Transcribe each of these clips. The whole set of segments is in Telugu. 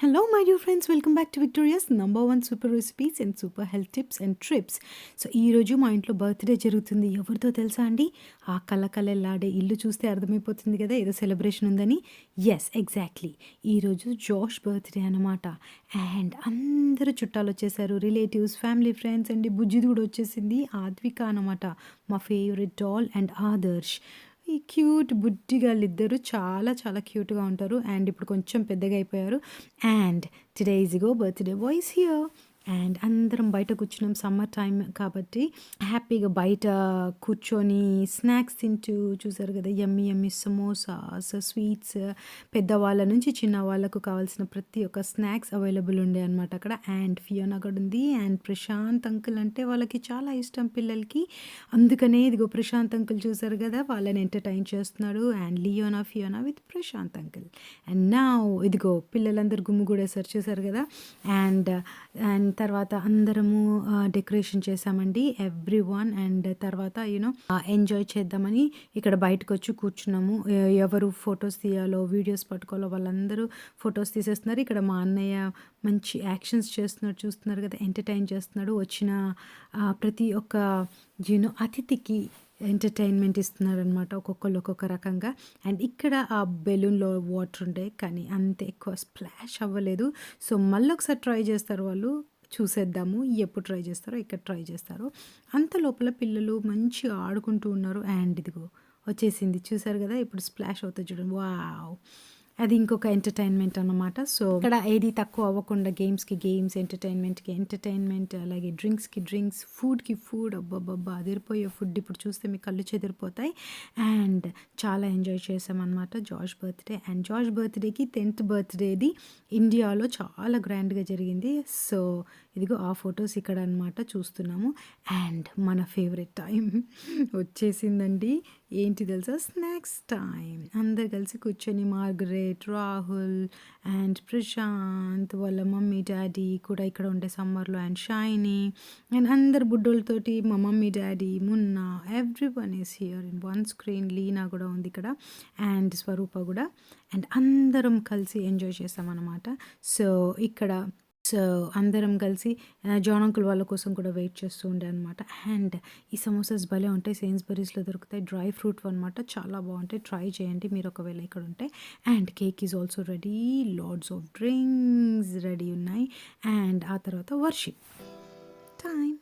Hello, my dear friends. Welcome back to Victoria's number one super recipes and super health tips and trips. So ఈరోజు మా ఇంట్లో బర్త్డే జరుగుతుంది. ఎవరితో తెలుసా అండి? ఆ కళ్ళకళ్ళలాడే ఇల్లు చూస్తే అర్థమైపోతుంది కదా ఏదో సెలబ్రేషన్ ఉందని. Yes, exactly. ఈరోజు జోష్ బర్త్డే అనమాట. అండ్ అందరూ చుట్టాలు వచ్చేసారు, రిలేటివ్స్, ఫ్యామిలీ, ఫ్రెండ్స్ అండి. బుజ్జిది కూడా వచ్చేసింది, ఆద్విక అనమాట, మా ఫేవరెట్ డాల్. అండ్ ఆదర్శ్, ఈ క్యూట్ బుడ్డిగాళ్ళిద్దరూ చాలా చాలా క్యూట్గా ఉంటారు. అండ్ ఇప్పుడు కొంచెం పెద్దగా అయిపోయారు. And today is go birthday boy is here. And అందరం బయట కూర్చున్నాం, సమ్మర్ టైం కాబట్టి హ్యాపీగా బయట కూర్చొని స్నాక్స్ తింటూ, చూసారు కదా యమ్మీ యమ్మీ సమోసాస్, స్వీట్స్, పెద్దవాళ్ళ నుంచి చిన్న వాళ్ళకు కావాల్సిన ప్రతి ఒక్క స్నాక్స్ అవైలబుల్ ఉండే అనమాట అక్కడ. అండ్ ఫియోనా కూడా ఉంది. అండ్ ప్రశాంత్ అంకుల్ అంటే వాళ్ళకి చాలా ఇష్టం పిల్లలకి, అందుకనే ఇదిగో ప్రశాంత్ అంకుల్ చూసారు కదా వాళ్ళని ఎంటర్టైన్ చేస్తున్నాడు. And Leona Fiona with Prashant uncle. And నా ఇదిగో పిల్లలందరూ గుమ్ముగూడేసారు చూసారు కదా. అండ్ అండ్ తర్వాత అందరము డెకరేషన్ చేసామండి, ఎవ్రీ వన్. అండ్ తర్వాత యూనో ఎంజాయ్ చేద్దామని ఇక్కడ బయటకు వచ్చి కూర్చున్నాము. ఎవరు ఫొటోస్ తీయాలో, వీడియోస్ పట్టుకోవాలో వాళ్ళందరూ ఫొటోస్ తీసేస్తున్నారు. ఇక్కడ మా అన్నయ్య మంచి యాక్షన్స్ చేస్తున్నాడు, చూస్తున్నారు కదా, ఎంటర్టైన్ చేస్తున్నాడు. వచ్చిన ప్రతి ఒక్క యూనో అతిథికి ఎంటర్టైన్మెంట్ ఇస్తున్నారనమాట, ఒక్కొక్కరు ఒక్కొక్క రకంగా. అండ్ ఇక్కడ ఆ బెలూన్లో వాటర్ ఉండే కానీ అంత ఎక్కువ స్ప్లాష్ అవ్వలేదు. సో మళ్ళీ ఒకసారి ట్రై చేస్తారు వాళ్ళు, చూసేద్దాము ఎప్పుడు ట్రై చేస్తారో. ఇక్కడ ట్రై చేస్తారు. అంత లోపల పిల్లలు మంచిగా ఆడుకుంటూ ఉన్నారు. అండ్ ఇదిగో వచ్చేసింది చూసారు కదా, ఇప్పుడు స్ప్లాష్ అవుతుంది చూడండి. వావ్, అది ఇంకొక ఎంటర్టైన్మెంట్ అన్నమాట. సో ఇక్కడ ఏది తక్కువ అవ్వకుండా గేమ్స్కి గేమ్స్, ఎంటర్టైన్మెంట్కి ఎంటర్టైన్మెంట్, అలాగే డ్రింక్స్కి డ్రింక్స్, ఫుడ్కి ఫుడ్. అబ్బబ్బబ్బా అదిరిపోయే ఫుడ్, ఇప్పుడు చూస్తే మీ కళ్ళు చెదిరిపోతాయి. అండ్ చాలా ఎంజాయ్ చేసామన్నమాట జార్జ్ బర్త్డే. అండ్ జార్జ్ బర్త్డేకి 10th బర్త్డేది ఇండియాలో చాలా గ్రాండ్గా జరిగింది. సో ఇదిగో ఆ ఫొటోస్ ఇక్కడ అనమాట చూస్తున్నాము. అండ్ మన ఫేవరెట్ టైం వచ్చేసిందండి. ఏంటి తెలుసా, స్నాక్స్ టైం. అందరు కలిసి కూర్చొని మార్గరెట్, రాహుల్ అండ్ ప్రశాంత్ వాళ్ళ మమ్మీ డాడీ కూడా ఇక్కడ ఉండే సమ్మర్లో, అండ్ షైనీ అండ్ అందరు బుడ్డోళ్ళతోటి మా mummy daddy, Munna, everyone is here in one screen. Leena కూడా ఉంది ఇక్కడ, అండ్ స్వరూప కూడా. అండ్ అందరం కలిసి ఎంజాయ్ చేస్తామన్నమాట. సో అందరం కలిసి జాన్ అంకుల్ వాళ్ళ కోసం కూడా వెయిట్ చేస్తూ ఉండే అనమాట. అండ్ ఈ సమోసాస్ భలే ఉంటాయి, సెయిన్స్బరీస్లో దొరుకుతాయి, డ్రై ఫ్రూట్ అనమాట, చాలా బాగుంటాయి. ట్రై చేయండి మీరు ఒకవేళ ఇక్కడ ఉంటే. And cake is also ready, lots of drinks ready ఉన్నాయి. అండ్ ఆ తర్వాత worship time.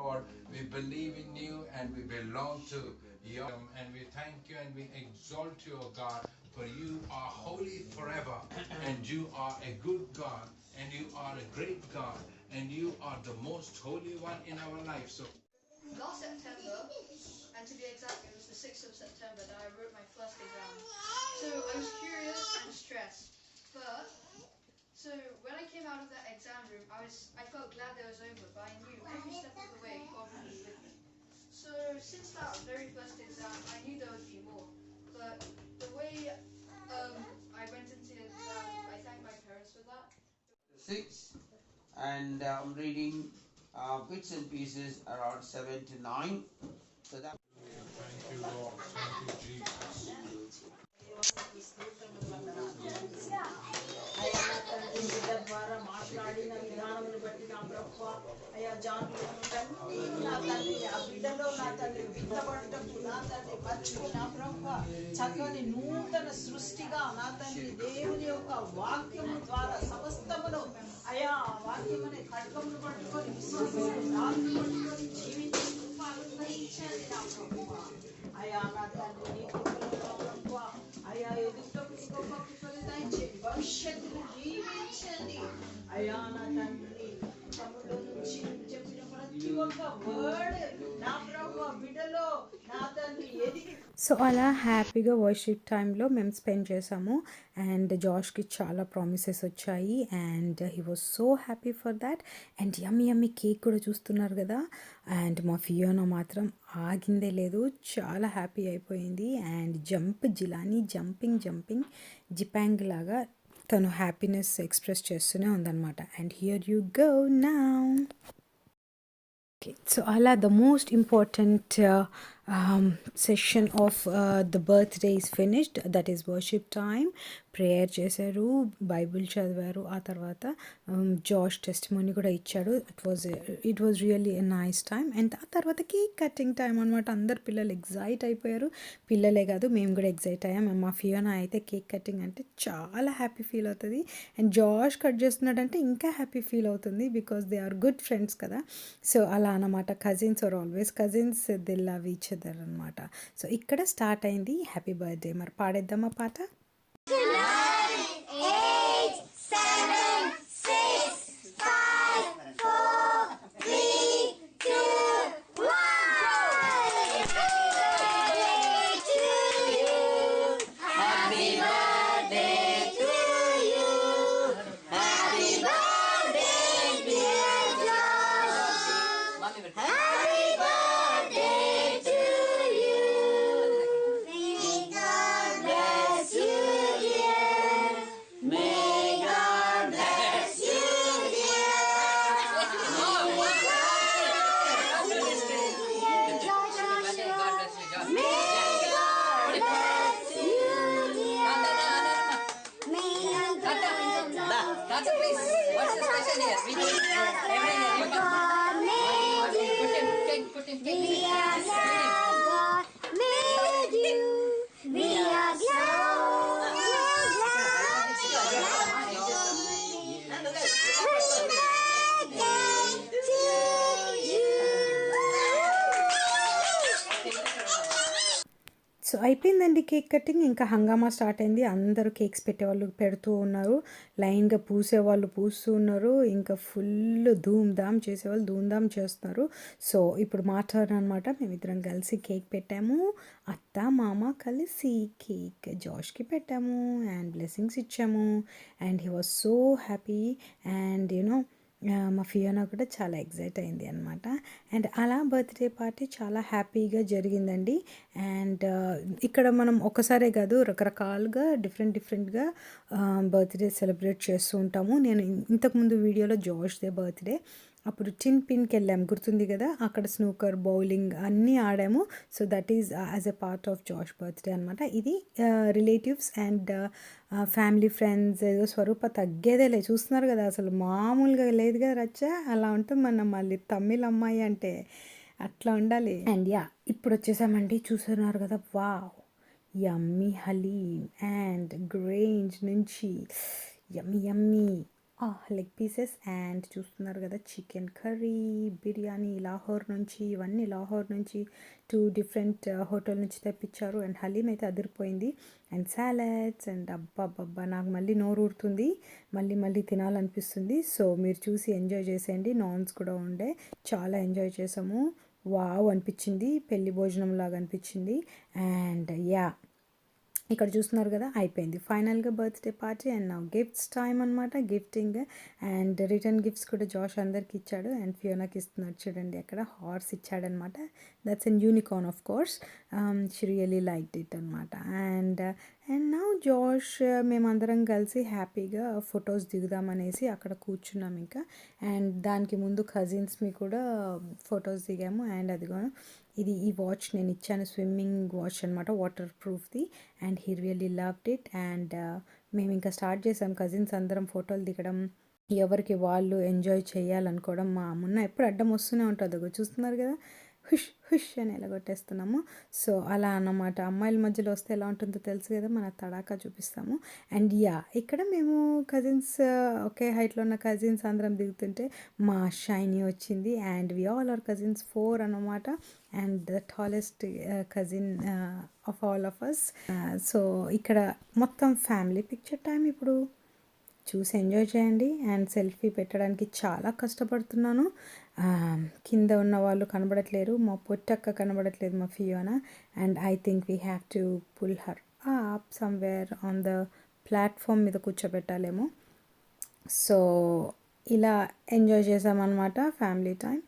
Lord, we believe in you and we belong to you, and we thank you and we exalt you, O God, for you are holy forever and you are a good God and you are a great God and you are the most holy one in our life. So last September, and to be exact, it was the 6th of September that I wrote my first exam. So I was curious and stressed, but so when I came out of that exam room, I felt glad that it was over, but I knew every step of the way God would be with me. So since that very first exam, I knew there would be more. But the way I went into the exam, I thank my parents for that. 6, and I'm reading bits and pieces around 7 to 9. So that. thank you, Lord. Thank you, Jesus. ద్వారా మాట్లాడిన విధానమును బట్టి నా ప్రభు అయ్యా జాన్లన్నీ నా తండ్రి ఆ బిడ్డలో నా తండ్రి విత్తబడటకు నా తండ్రి మర్చిపో నా ప్రభు చక్కని నూతన సృష్టిగా నా తండ్రి దేవుని యొక్క వాక్యము ద్వారా సమస్తమును అయా వాక్యం అనే ఖడ్గమును పట్టుకొని విశ్వాసం రాళ్ళు పట్టుకొని జీవించే కృప అనుగ్రహించండి నా ప్రభు అయా నా తండ్రి నీ కృపలో నా ప్రభు అయా ఎదుటకు నీ గొప్ప కృపను దయచేయండి భవిష్యత్తును జీవించండి అయా నా తండ్రి తమ్ముడు నుంచి చెప్పిన ప్రతి ఒక్క వర్డ్ నా ప్రభు బిడ్డలో నా తండ్రి ఎదిగి సో అలా హ్యాపీగా వర్షిప్ టైంలో మేము స్పెండ్ చేసాము అండ్ జాష్కి చాలా ప్రామిసెస్ వచ్చాయి and he was so happy for that and yummy yummy cake కూడా చూస్తున్నారు కదా అండ్ మా ఫియోనా మాత్రం ఆగిందే లేదు చాలా హ్యాపీ అయిపోయింది అండ్ జిలానీ జంపింగ్ జిపాంగ్ లాగా తను హ్యాపీనెస్ ఎక్స్ప్రెస్ చేస్తూనే ఉందన్నమాట and here you go now. Okay, so Allah, the most important session of the birthday is finished. That is worship time. Prayer చేశారు, బైబిల్ చదివారు, ఆ తర్వాత జాష్ టెస్టిమోనీ కూడా ఇచ్చాడు. It was really a nice time. And ఆ తర్వాత కేక్ కటింగ్ టైం అనమాట. అందరు పిల్లలు ఎగ్జైట్ అయిపోయారు. పిల్లలే కాదు మేము కూడా ఎగ్జైట్ అయ్యాం. మా ఫియోనా అయితే కేక్ కటింగ్ అంటే చాలా హ్యాపీ ఫీల్ అవుతుంది అండ్ జాష్ కట్ చేస్తున్నాడంటే ఇంకా హ్యాపీ ఫీల్ అవుతుంది because they are good friends కదా. సో అలా అన్నమాట. Cousins are always cousins, they love each other అనమాట. సో ఇక్కడ స్టార్ట్ అయింది హ్యాపీ బర్త్డే. మరి పాడేద్దామా పాట? 9, 8, 7, 6, 5, 4, 3, 2, 1. Happy birthday to you. Happy birthday, dear Josh. Happy birthday to you. May God bless you, dear. May God bless you, dear. May God bless you, dear. May God Tata, please. What's the special here? We do it every year. You come. God made you. Put him. Take We him. are glad God made you. We are glad. So అయిపోయిందండి కేక్ కటింగ్. ఇంకా హంగామా స్టార్ట్ అయింది. అందరూ కేక్స్ పెట్టేవాళ్ళు పెడుతూ ఉన్నారు, లైన్గా పూసేవాళ్ళు పూస్తూ ఉన్నారు, ఇంకా ఫుల్ ధూమ్ధామ్ చేసేవాళ్ళు ధూమ్ధామ్ చేస్తున్నారు. సో ఇప్పుడు మా టర్న్ అనమాట. మేమిద్దరం కలిసి కేక్ పెట్టాము. అత్త మామ కలిసి కేక్ జాష్కి పెట్టాము అండ్ బ్లెస్సింగ్స్ ఇచ్చాము and he was so happy and మా ఫియోనా కూడా చాలా ఎగ్జైట్ అయింది అనమాట. అండ్ అలా బర్త్డే పార్టీ చాలా హ్యాపీగా జరిగిందండి. అండ్ ఇక్కడ మనం ఒకసారే కాదు రకరకాలుగా డిఫరెంట్గా బర్త్డే సెలబ్రేట్ చేస్తూ ఉంటాము. నేను ఇంతకుముందు వీడియోలో జాష్దే బర్త్డే అప్పుడు టిన్ పిన్కి వెళ్ళాము, గుర్తుంది కదా. అక్కడ స్నూకర్, బౌలింగ్ అన్నీ ఆడాము. So that is as a part of Josh birthday అనమాట. ఇది రిలేటివ్స్ అండ్ ఫ్యామిలీ ఫ్రెండ్స్. ఏదో స్వరూప తగ్గేదేలే, చూస్తున్నారు కదా అసలు మామూలుగా లేదు కదా రచ్చ. అలా ఉంటుంది మన మళ్ళీ తమిళ అమ్మాయి అంటే అట్లా ఉండాలి. అండ్ యా ఇప్పుడు వచ్చేసామండి. చూస్తున్నారు కదా, వావ్ యమ్మీ హలీమ్ అండ్ గ్రేంజ్ నుంచి యమ్మీ లెగ్ పీసెస్ అండ్ చూస్తున్నారు కదా చికెన్ కర్రీ, బిర్యానీ లాహోర్ నుంచి. ఇవన్నీ లాహోర్ నుంచి 2 డిఫరెంట్ హోటల్ నుంచి తెప్పించారు. అండ్ హలీం అయితే అదిరిపోయింది. అండ్ సాలడ్స్ అండ్ అబ్బా నాకు మళ్ళీ నోరు ఊరుతుంది, మళ్ళీ తినాలనిపిస్తుంది. సో మీరు చూసి ఎంజాయ్ చేసేయండి. నాన్స్ కూడా ఉండే, చాలా ఎంజాయ్ చేసాము. వావ్ అనిపించింది, పెళ్లి భోజనం లాగా అనిపించింది. అండ్ యా ఇక్కడ చూస్తున్నారు కదా అయిపోయింది ఫైనల్గా బర్త్డే పార్టీ. అండ్ నా గిఫ్ట్స్ టైం అనమాట. గిఫ్టింగ్ అండ్ రిటర్న్ గిఫ్ట్స్ కూడా జాష్ అందరికి ఇచ్చాడు అండ్ ఫియోనాకి ఇస్తున్నాడు. చూడండి అక్కడ హార్స్ ఇచ్చాడనమాట. That's an unicorn of course. She really liked it అనమాట. అండ్ నౌ జాష్ మేమందరం కలిసి హ్యాపీగా ఫొటోస్ దిగుదామనేసి అక్కడ కూర్చున్నాం ఇంకా. అండ్ దానికి ముందు కజిన్స్మి కూడా ఫొటోస్ దిగాము. అండ్ అదిగో ఈ వాచ్ నేను ఇచ్చాను, స్విమ్మింగ్ వాచ్ అనమాట, వాటర్ ప్రూఫ్ది. And he really loved it. And మేము ఇంకా స్టార్ట్ చేసాం కజిన్స్ అందరం ఫోటోలు దిగడం. ఎవరికి వాళ్ళు ఎంజాయ్ చేయాలనుకోవడం మా మున్న ఎప్పుడు అడ్డం వస్తూనే ఉంటుంది. అగో చూస్తున్నారు కదా, హుష్ హుష్ అని ఎలా కొట్టేస్తున్నాము. సో అలా అన్నమాట. అమ్మాయిల మధ్యలో వస్తే ఎలా ఉంటుందో తెలుసు కదా, మన తడాకా చూపిస్తాము. అండ్ ఇక్కడ మేము కజిన్స్, ఒకే హైట్లో ఉన్న కజిన్స్ అందరం దిగుతుంటే మా షైనీ వచ్చింది. And we all are cousins 4 అన్నమాట. And the tallest cousin of all of us. So ఇక్కడ మొత్తం ఫ్యామిలీ పిక్చర్ టైం ఇప్పుడు చూసి ఎంజాయ్ చేయండి. అండ్ సెల్ఫీ పెట్టడానికి చాలా కష్టపడుతున్నాను. కింద ఉన్న వాళ్ళు కనబడట్లేరు, మా పొట్టక్క కనబడట్లేదు, మా Fiona. And I think we have to pull her up somewhere on the platform మీద కూర్చోబెట్టాలేమో. సో ఇలా ఎంజాయ్ చేసామన్నమాట ఫ్యామిలీ టైం.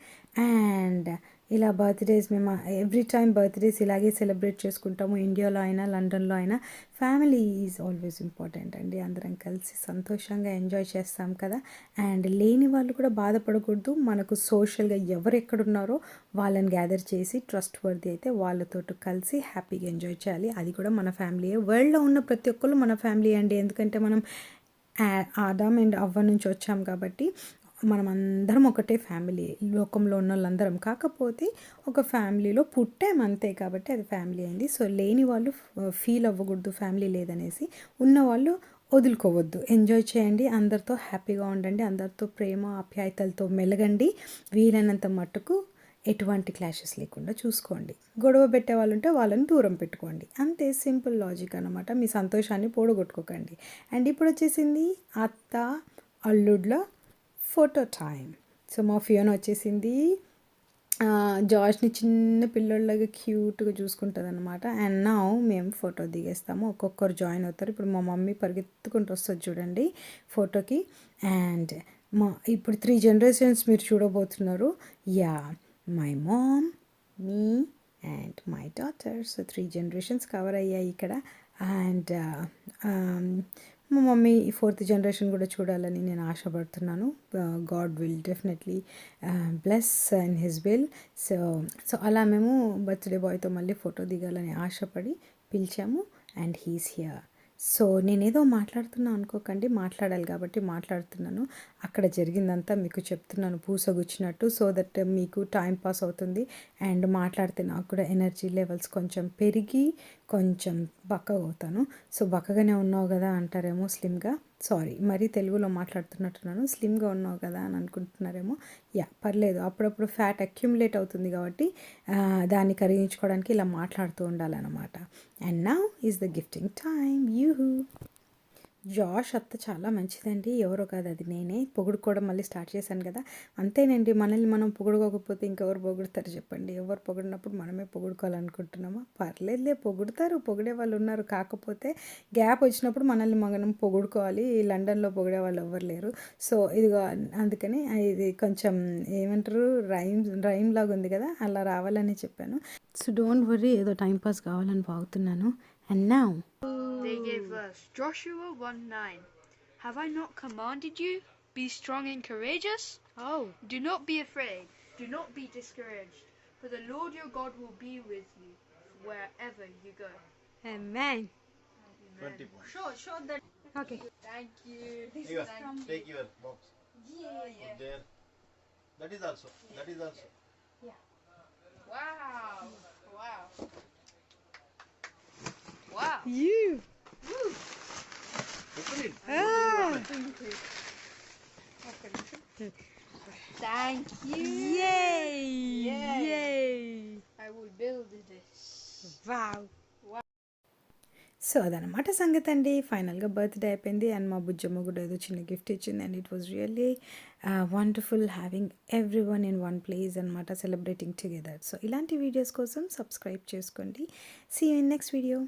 అండ్ ఇలా బర్త్డేస్ మేము ఎవ్రీ టైం బర్త్డేస్ ఇలాగే సెలబ్రేట్ చేసుకుంటాము. ఇండియాలో అయినా లండన్లో అయినా ఫ్యామిలీ ఈజ్ ఆల్వేస్ ఇంపార్టెంట్ అండి. అందరం కలిసి సంతోషంగా ఎంజాయ్ చేస్తాం కదా. అండ్ లేని వాళ్ళు కూడా బాధపడకూడదు. మనకు సోషల్గా ఎవరు ఎక్కడున్నారో వాళ్ళని గ్యాదర్ చేసి ట్రస్ట్ వర్ది అయితే వాళ్ళతో కలిసి హ్యాపీగా ఎంజాయ్ చేయాలి. అది కూడా మన ఫ్యామిలీయే. వరల్డ్లో ఉన్న ప్రతి ఒక్కరు మన ఫ్యామిలీ అండి. ఎందుకంటే మనం ఆదాం అండ్ అవ్వ నుంచి వచ్చాం కాబట్టి మనం అందరం ఒకటే ఫ్యామిలీ, లోకంలో ఉన్న వాళ్ళందరం. కాకపోతే ఒక ఫ్యామిలీలో పుట్టామంతే కాబట్టి అది ఫ్యామిలీ అయింది. సో లేని వాళ్ళు ఫీల్ అవ్వకూడదు ఫ్యామిలీ లేదనేసి. ఉన్నవాళ్ళు వదులుకోవద్దు, ఎంజాయ్ చేయండి, అందరితో హ్యాపీగా ఉండండి, అందరితో ప్రేమ ఆప్యాయతలతో మెలగండి. వీలైనంత మట్టుకు ఎటువంటి క్లాషెస్ లేకుండా చూసుకోండి. గొడవ పెట్టే వాళ్ళు ఉంటే వాళ్ళని దూరం పెట్టుకోండి. అంతే, సింపుల్ లాజిక్ అనమాట. మీ సంతోషాన్ని పోడగొట్టుకోకండి. అండ్ ఇప్పుడు వచ్చేసింది అత్త అల్లుడ్ల ఫోటో టైం. సో మా ఫియోనా వచ్చేసింది. జాష్ని చిన్న పిల్లోళ్ళగా క్యూట్గా చూసుకుంటుంది అనమాట. అండ్ నా మేము ఫోటో దిగేస్తాము, ఒక్కొక్కరు జాయిన్ అవుతారు. ఇప్పుడు మా మమ్మీ పరిగెత్తుకుంటూ వస్తుంది చూడండి ఫోటోకి. అండ్ ఇప్పుడు 3 జనరేషన్స్ మీరు చూడబోతున్నారు. My mom, me and my daughter. So 3 generations cover అయ్యాయి ఇక్కడ. అండ్ మా మమ్మీ 4th జనరేషన్ కూడా చూడాలని నేను ఆశపడుతున్నాను. God will definitely bless in his will. So అలా మేము బర్త్డే బాయ్తో మళ్ళీ ఫోటో దిగాలని ఆశపడి పిలిచాము. And he's here. సో నేనేదో మాట్లాడుతున్నా అనుకోకండి, మాట్లాడాలి కాబట్టి మాట్లాడుతున్నాను. అక్కడ జరిగిందంతా మీకు చెప్తున్నాను పూసగుచ్చినట్టు, సో దట్ మీకు టైం పాస్ అవుతుంది. అండ్ మాట్లాడితే నాకు కూడా ఎనర్జీ లెవెల్స్ కొంచెం పెరిగి కొంచెం బక్కగా అవుతాను. సో బక్కగానే ఉన్నావు కదా అంటారేమో, స్లిమ్గా, సారీ మరీ తెలుగులో మాట్లాడుతున్నట్టున్నాను, స్లిమ్గా ఉన్నావు కదా అని అనుకుంటున్నారేమో. పర్లేదు, అప్పుడప్పుడు ఫ్యాట్ అక్యుములేట్ అవుతుంది కాబట్టి దాన్ని కరిగించుకోవడానికి ఇలా మాట్లాడుతూ ఉండాలన్నమాట. And now is the gifting time. Josh అత్త చాలా మంచిదండి, ఎవరో కాదు అది నేనే. పొగుడుకోవడం మళ్ళీ స్టార్ట్ చేశాను కదా, అంతేనండి. మనల్ని మనం పొగుడుకోకపోతే ఇంకెవరు పొగుడుతారు చెప్పండి. ఎవరు పొగిడినప్పుడు మనమే పొగుడుకోవాలనుకుంటున్నామా? పర్లేదులే, పొగుడుతారు, పొగిడే వాళ్ళు ఉన్నారు. కాకపోతే గ్యాప్ వచ్చినప్పుడు మనల్ని మనం పొగుడుకోవాలి. లండన్లో పొగిడే వాళ్ళు ఎవరు లేరు. సో ఇదిగో అందుకని ఇది కొంచెం ఏమంటారు, రైమ్ లాగా ఉంది కదా, అలా రావాలని చెప్పాను. సో డోంట్ వర్రీ, ఏదో టైంపాస్ కావాలని బాగుతున్నాను. And now They gave us Joshua 1:9. Have I not commanded you? Be strong and courageous. Do not be afraid. Do not be discouraged. For the Lord your God will be with you wherever you go. Amen. 20 points. Show that. Okay. Thank you. Here, take your box. Put there. That is also. Wow. Wow. You. Open it. Thank you. Yay. Yay. I will build this. Wow. So అదనమాట సంగతి అండి. ఫైనల్గా బర్త్డే అయిపోయింది. అండ్ మా బుజ్జమ్మ కూడా ఏదో చిన్న గిఫ్ట్ ఇచ్చింది. And it was really wonderful having everyone in one place అనమాట, సెలబ్రేటింగ్ టుగెదర్. సో ఇలాంటి వీడియోస్ కోసం సబ్స్క్రైబ్ చేసుకోండి. See you in next video.